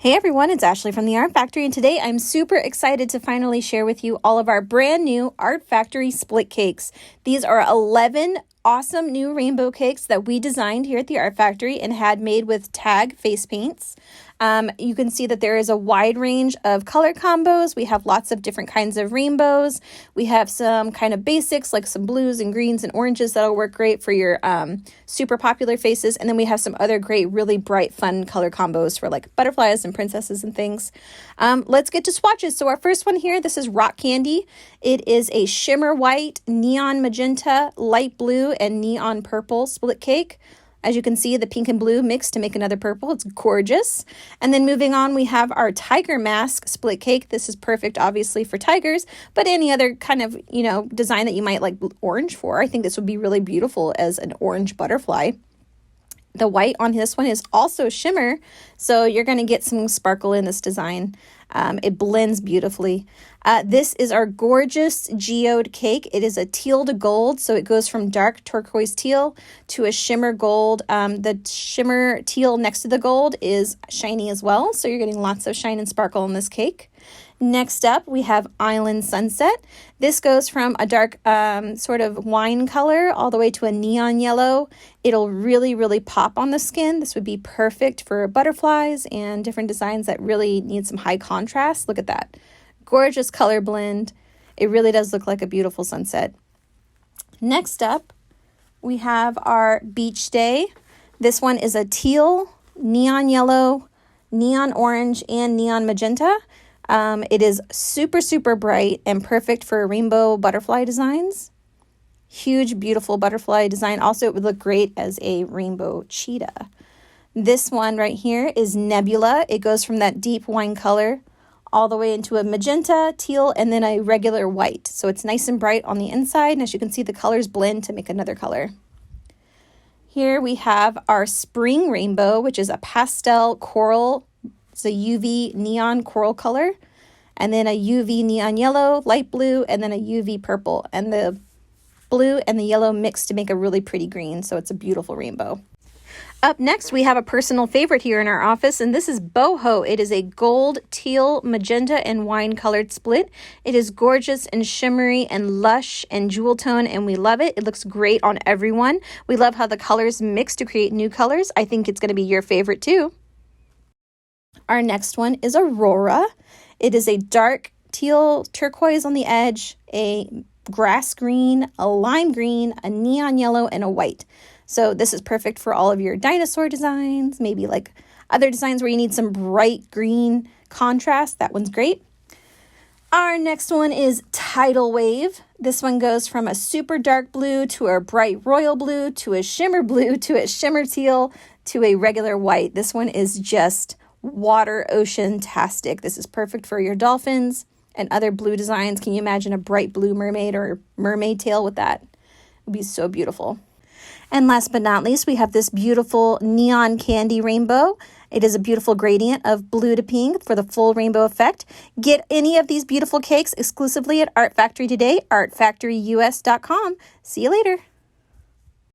Hey everyone, it's Ashley from the Art Factory, and today I'm super excited to finally share with you all of our brand new Art Factory split cakes. These are 11 awesome new rainbow cakes that we designed here at the Art Factory and had made with tag face paints. You can see that there is a wide range of color combos. We have lots of different kinds of rainbows. We have some kind of basics like some blues and greens and oranges that'll work great for your super popular faces. And then we have some other great, really bright, fun color combos for like butterflies and princesses and things. Let's get to swatches. So our first one here, this is Rock Candy. It is a shimmer white, neon magenta, light blue, and neon purple split cake. As you can see, the pink and blue mixed to make another purple. It's gorgeous. And then moving on, we have our tiger mask split cake. This is perfect, obviously, for tigers, but any other kind of, design that you might like orange for. I think this would be really beautiful as an orange butterfly. The white on this one is also shimmer, so you're going to get some sparkle in this design. It blends beautifully. This is our gorgeous geode cake. It is a teal to gold, so it goes from dark turquoise teal to a shimmer gold. The shimmer teal next to the gold is shiny as well, so you're getting lots of shine and sparkle in this cake. Next up, we have Island Sunset. This goes from a dark sort of wine color all the way to a neon yellow. It'll really, really pop on the skin. This would be perfect for butterflies and different designs that really need some high contrast. Look at that. Gorgeous color blend. It really does look like a beautiful sunset. Next up, we have our Beach Day. This one is a teal, neon yellow, neon orange, and neon magenta. It is super, super bright and perfect for rainbow butterfly designs. Huge, beautiful butterfly design. Also, it would look great as a rainbow cheetah. This one right here is Nebula. It goes from that deep wine color all the way into a magenta, teal, and then a regular white. So it's nice and bright on the inside. And as you can see, the colors blend to make another color. Here we have our Spring Rainbow, which is a pastel coral. It's a UV neon coral color, and then a UV neon yellow, light blue, and then a UV purple. And the blue and the yellow mix to make a really pretty green, so it's a beautiful rainbow. Up next, we have a personal favorite here in our office, and this is Boho. It is a gold, teal, magenta, and wine-colored split. It is gorgeous and shimmery and lush and jewel tone, and we love it. It looks great on everyone. We love how the colors mix to create new colors. I think it's going to be your favorite too. Our next one is Aurora. It is a dark teal turquoise on the edge, a grass green, a lime green, a neon yellow, and a white. So this is perfect for all of your dinosaur designs, maybe like other designs where you need some bright green contrast. That one's great. Our next one is Tidal Wave. This one goes from a super dark blue to a bright royal blue to a shimmer blue to a shimmer teal to a regular white. This one is just water ocean-tastic. This is perfect for your dolphins and other blue designs. Can you imagine a bright blue mermaid or mermaid tail with that? It would be so beautiful. And last but not least, we have this beautiful neon candy rainbow. It is a beautiful gradient of blue to pink for the full rainbow effect. Get any of these beautiful cakes exclusively at Art Factory today, artfactoryus.com. See you later.